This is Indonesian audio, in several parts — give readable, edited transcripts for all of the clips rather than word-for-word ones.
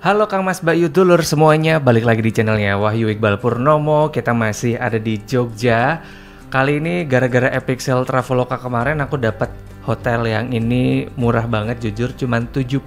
Halo Kang Mas Bayu dulur semuanya, balik lagi di channelnya Wahyu Iqbal Purnomo. Kita masih ada di Jogja. Kali ini gara-gara Epic Sale Traveloka kemarin aku dapat hotel yang ini murah banget jujur, cuman 70.000.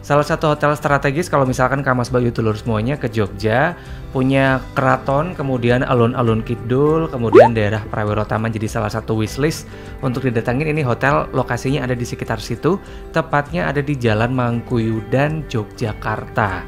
Salah satu hotel strategis kalau misalkan Kang Mas Bayu dulur semuanya ke Jogja, punya keraton, kemudian alun-alun kidul, kemudian daerah Prawiro Taman jadi salah satu wishlist untuk didatangin. Ini hotel lokasinya ada di sekitar situ, tepatnya ada di Jalan Mangkuyudan, Yogyakarta.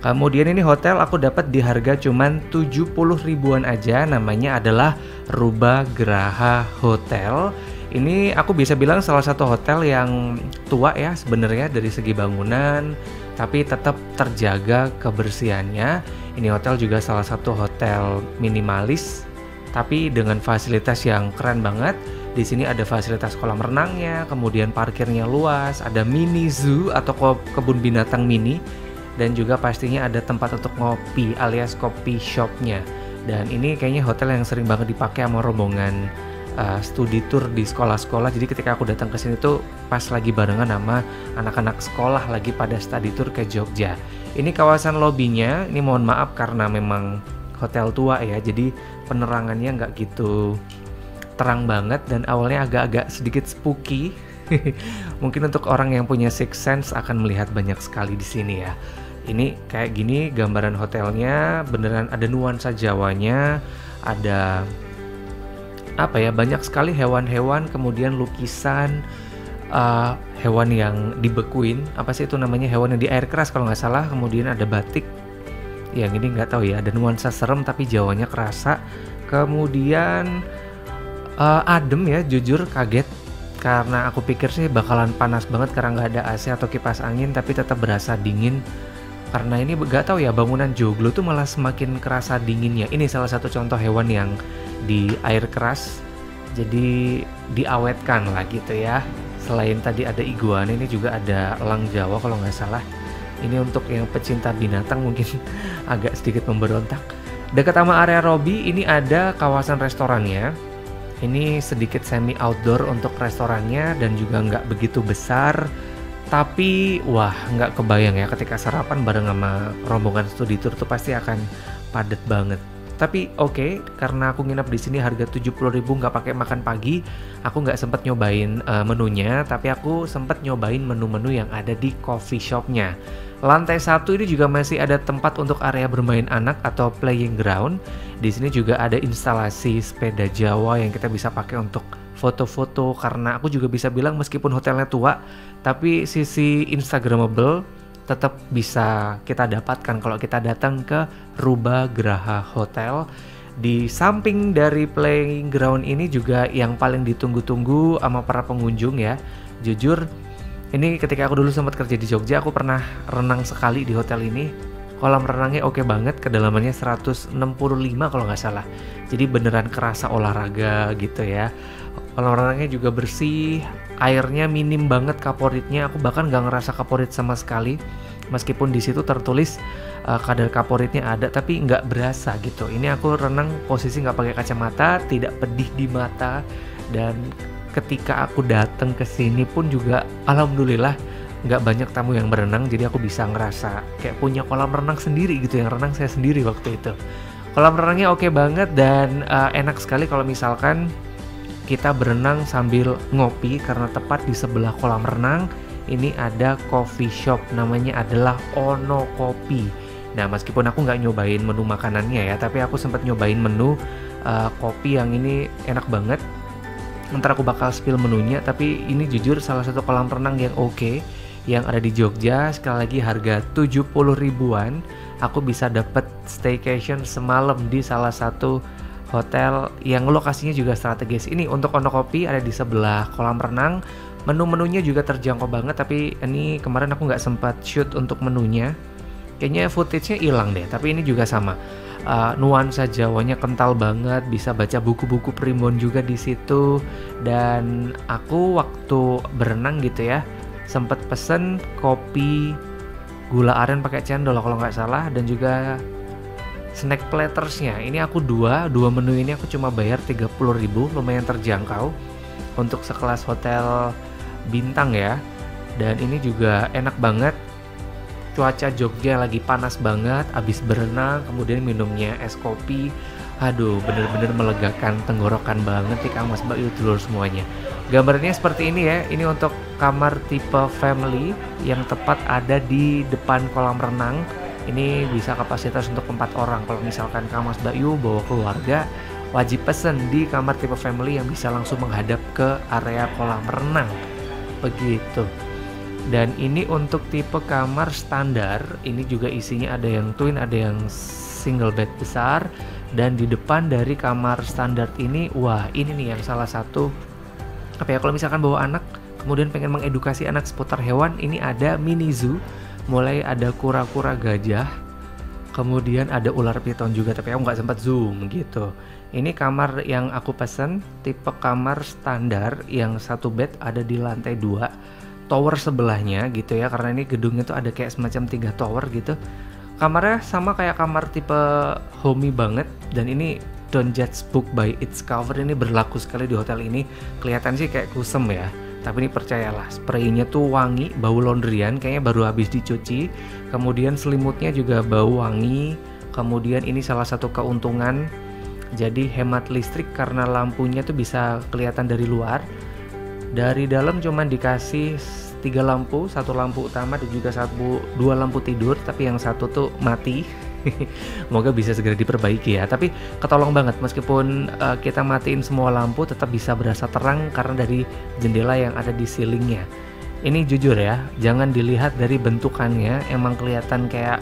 Kemudian ini hotel aku dapat di harga cuman 70 ribuan aja, namanya adalah Rubah Graha Hotel. Ini aku bisa bilang salah satu hotel yang tua ya sebenarnya dari segi bangunan, tapi tetap terjaga kebersihannya. Ini hotel juga salah satu hotel minimalis, tapi dengan fasilitas yang keren banget. Di sini ada fasilitas kolam renangnya, kemudian parkirnya luas, ada mini zoo atau kebun binatang mini, dan juga pastinya ada tempat untuk ngopi alias coffee shopnya. Dan ini kayaknya hotel yang sering banget dipakai sama rombongan studi tour di sekolah-sekolah. Jadi ketika aku datang ke sini tuh pas lagi barengan sama anak-anak sekolah lagi pada study tour ke Jogja. Ini kawasan lobbynya, ini mohon maaf karena memang hotel tua ya, jadi penerangannya nggak gitu terang banget dan awalnya agak-agak sedikit spooky. Mungkin untuk orang yang punya sixth sense akan melihat banyak sekali di sini ya. Ini kayak gini gambaran hotelnya, beneran ada nuansa Jawanya, ada banyak sekali hewan-hewan, kemudian lukisan hewan yang dibekuin, itu namanya, hewan yang di air keras kalau nggak salah. Kemudian ada batik, yang ini nggak tahu ya, ada nuansa serem tapi Jawanya kerasa. Kemudian adem ya, jujur kaget karena aku pikir sih bakalan panas banget karena nggak ada AC atau kipas angin, tapi tetap berasa dingin. Karena ini nggak tahu ya, bangunan joglo tuh malah semakin kerasa dinginnya. Ini salah satu contoh hewan yang di air keras, jadi diawetkan lah gitu ya. Selain tadi ada iguana, ini juga ada elang Jawa kalau nggak salah. Ini untuk yang pecinta binatang mungkin agak sedikit memberontak. Dekat sama area lobby ini ada kawasan restorannya. Ini sedikit semi outdoor untuk restorannya dan juga nggak begitu besar. Tapi wah, nggak kebayang ya ketika sarapan bareng sama rombongan studi tour tuh pasti akan padat banget. Tapi oke, karena aku nginep di sini harga 70.000 nggak pakai makan pagi, aku nggak sempet nyobain menunya, tapi aku sempet nyobain menu-menu yang ada di coffee shopnya. Lantai 1 ini juga masih ada tempat untuk area bermain anak atau playing ground. Di sini juga ada instalasi sepeda Jawa yang kita bisa pakai untuk foto-foto, karena aku juga bisa bilang meskipun hotelnya tua, tapi sisi instagramable tetap bisa kita dapatkan kalau kita datang ke Rubah Graha Hotel. Di samping dari playground ini juga yang paling ditunggu-tunggu sama para pengunjung ya. Jujur, ini ketika aku dulu sempat kerja di Jogja, aku pernah renang sekali di hotel ini. Kolam renangnya oke banget, kedalamannya 165 kalau nggak salah. Jadi beneran kerasa olahraga gitu ya. Kolam renangnya juga bersih, airnya minim banget kaporitnya. Aku bahkan nggak ngerasa kaporit sama sekali. Meskipun di situ tertulis kadar kaporitnya ada, tapi nggak berasa gitu. Ini aku renang posisi nggak pakai kacamata, tidak pedih di mata. Dan ketika aku datang ke sini pun juga alhamdulillah nggak banyak tamu yang berenang, jadi aku bisa ngerasa kayak punya kolam renang sendiri gitu, yang renang saya sendiri waktu itu. Kolam renangnya oke banget dan enak sekali kalau misalkan kita berenang sambil ngopi, karena tepat di sebelah kolam renang ini ada coffee shop, namanya adalah Ono Kopi. Nah, meskipun aku nggak nyobain menu makanannya ya, tapi aku sempat nyobain menu kopi yang ini enak banget. Ntar aku bakal spill menunya, tapi ini jujur salah satu kolam renang yang oke yang ada di Jogja. Sekali lagi harga 70 ribuan, aku bisa dapet staycation semalam di salah satu hotel yang lokasinya juga strategis. Ini untuk Ono Kopi ada di sebelah kolam renang. Menu-menunya juga terjangkau banget, tapi ini kemarin aku nggak sempat shoot untuk menunya. Kayaknya footage-nya hilang deh, tapi ini juga sama. Nuansa Jawanya kental banget, bisa baca buku-buku primbon juga di situ. Dan aku waktu berenang gitu ya, sempat pesen kopi gula aren pakai cendol kalau nggak salah, dan juga snack plattersnya. Ini aku dua menu ini aku cuma bayar 30.000, lumayan terjangkau untuk sekelas hotel bintang ya. Dan ini juga enak banget. cuaca Jogja lagi panas banget, abis berenang, kemudian minumnya es kopi. Aduh, bener-bener melegakan tenggorokan banget nih Kang Mas Mbak Yu dulur semuanya. Gambarnya seperti ini ya, ini untuk kamar tipe family yang tepat ada di depan kolam renang. Ini bisa kapasitas untuk 4 orang. Kalau misalkan Kang Mas Mbak Yu bawa keluarga, wajib pesen di kamar tipe family yang bisa langsung menghadap ke area kolam renang. Begitu. Dan ini untuk tipe kamar standar, ini juga isinya ada yang twin, ada yang single bed besar. Dan di depan dari kamar standar ini, wah ini nih yang salah satu, apa ya, kalau misalkan bawa anak, kemudian pengen mengedukasi anak seputar hewan, ini ada mini zoo, mulai ada kura-kura gajah, kemudian ada ular piton juga, tapi aku nggak sempat zoom gitu. Ini kamar yang aku pesen, tipe kamar standar yang satu bed ada di lantai 2. Tower sebelahnya gitu ya, karena ini gedungnya tuh ada kayak semacam 3 tower gitu. Kamarnya sama kayak kamar tipe homey banget, dan ini don't judge book by its cover, ini berlaku sekali di hotel ini. Kelihatan sih kayak kusem ya, tapi ini percayalah, spraynya tuh wangi, bau laundryan, kayaknya baru habis dicuci. Kemudian selimutnya juga bau wangi. Kemudian ini salah satu keuntungan, jadi hemat listrik karena lampunya tuh bisa kelihatan dari luar. Dari dalam cuman dikasih 3 lampu, 1 lampu utama dan juga 2 lampu tidur, tapi yang satu tuh mati. Semoga bisa segera diperbaiki ya. Tapi ketolong banget, meskipun kita matiin semua lampu tetap bisa berasa terang karena dari jendela yang ada di ceilingnya. Ini jujur ya, jangan dilihat dari bentukannya, emang kelihatan kayak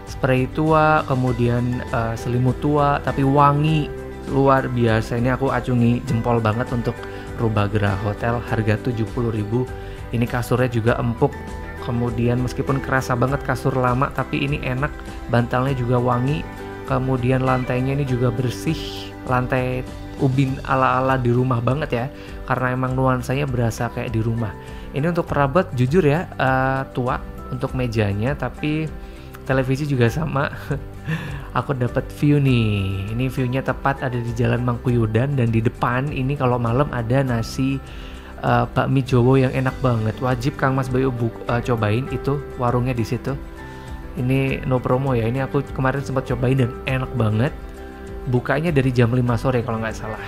spray tua, kemudian selimut tua, tapi wangi luar biasa. Ini aku acungi jempol banget untuk Rubagera Hotel, harga 70.000. Ini kasurnya juga empuk, kemudian meskipun kerasa banget kasur lama, tapi ini enak, bantalnya juga wangi, kemudian lantainya ini juga bersih, lantai ubin ala-ala di rumah banget ya, karena emang nuansanya berasa kayak di rumah. Ini untuk perabot jujur ya, tua untuk mejanya, tapi televisi juga sama. Aku dapat view nih, ini viewnya tepat ada di Jalan Mangkuyudan, dan di depan ini kalau malam ada nasi bakmi Jowo yang enak banget. Wajib Kang Mas Bayu cobain itu, warungnya di situ. Ini no promo ya, ini aku kemarin sempat cobain dan enak banget. Bukanya dari jam 5 sore kalau nggak salah.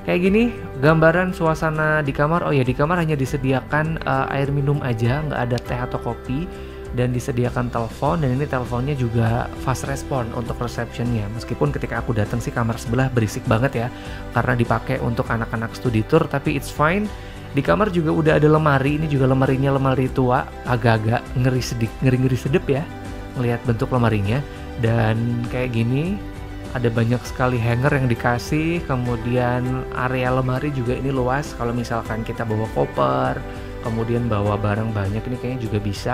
Kayak gini gambaran suasana di kamar. Oh ya, di kamar hanya disediakan air minum aja, nggak ada teh atau kopi, dan disediakan telepon, dan ini teleponnya juga fast respon untuk receptionnya. Meskipun ketika aku datang sih kamar sebelah berisik banget ya, karena dipakai untuk anak-anak studi tour, tapi it's fine. Di kamar juga udah ada lemari, ini juga lemarinya lemari tua, agak-agak ngeri sedep ya, melihat bentuk lemarinya. Dan kayak gini, ada banyak sekali hanger yang dikasih, kemudian area lemari juga ini luas. Kalau misalkan kita bawa koper, kemudian bawa barang banyak, ini kayaknya juga bisa.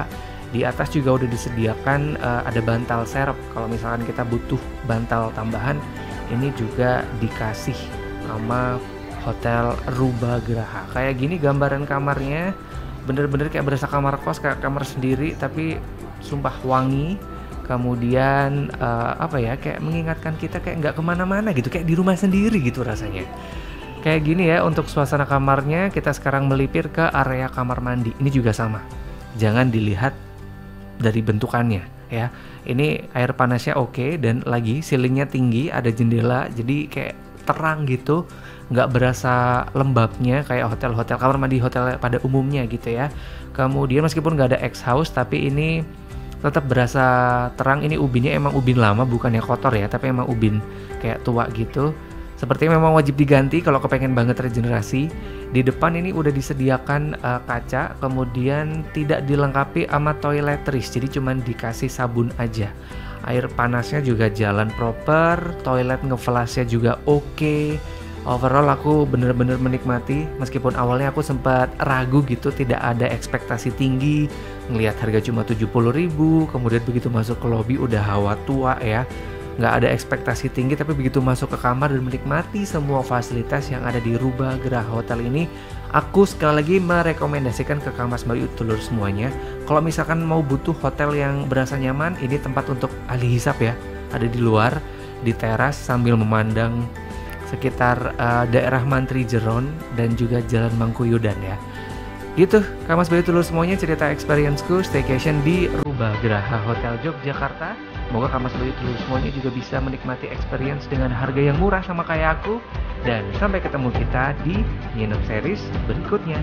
Di atas juga udah disediakan ada bantal serep. Kalau misalkan kita butuh bantal tambahan, ini juga dikasih sama Hotel Rubageraha. Kayak gini gambaran kamarnya, bener-bener kayak berasa kamar kos, kayak kamar sendiri, tapi sumpah wangi. Kemudian apa ya, kayak mengingatkan kita kayak nggak kemana-mana gitu, kayak di rumah sendiri gitu rasanya. Kayak gini ya untuk suasana kamarnya. Kita sekarang melipir ke area kamar mandi. Ini juga sama, jangan dilihat dari bentukannya ya. Ini air panasnya oke, dan lagi ceilingnya tinggi, ada jendela, jadi kayak terang gitu, nggak berasa lembabnya kayak hotel-hotel kamar mandi hotel pada umumnya gitu ya. Kemudian meskipun nggak ada X-house, tapi ini tetap berasa terang. Ini ubinnya emang ubin lama, bukannya kotor ya, tapi emang ubin kayak tua gitu. Sepertinya memang wajib diganti kalau kepengen banget regenerasi. Di depan ini udah disediakan kaca, kemudian tidak dilengkapi sama toiletries, jadi cuman dikasih sabun aja. Air panasnya juga jalan proper, toilet ngeflashnya juga oke. Overall aku bener-bener menikmati, meskipun awalnya aku sempat ragu gitu, tidak ada ekspektasi tinggi, ngelihat harga cuma 70.000, kemudian begitu masuk ke lobby udah hawa tua ya. Nggak ada ekspektasi tinggi, tapi begitu masuk ke kamar dan menikmati semua fasilitas yang ada di Rubagera Hotel ini, aku sekali lagi merekomendasikan ke Kang Mas Bayu dulur semuanya. Kalau misalkan mau butuh hotel yang berasa nyaman, ini tempat untuk ahli hisap ya. Ada di luar, di teras sambil memandang sekitar daerah Mantri Jeron dan juga Jalan Mangkuyudan ya. Gitu, Kamas Bayu Telur semuanya cerita experience-ku staycation di Rubah Graha Hotel Yogyakarta. Semoga Kamas Bayu Telur semuanya juga bisa menikmati experience dengan harga yang murah sama kayak aku. Dan sampai ketemu kita di Nginep series berikutnya.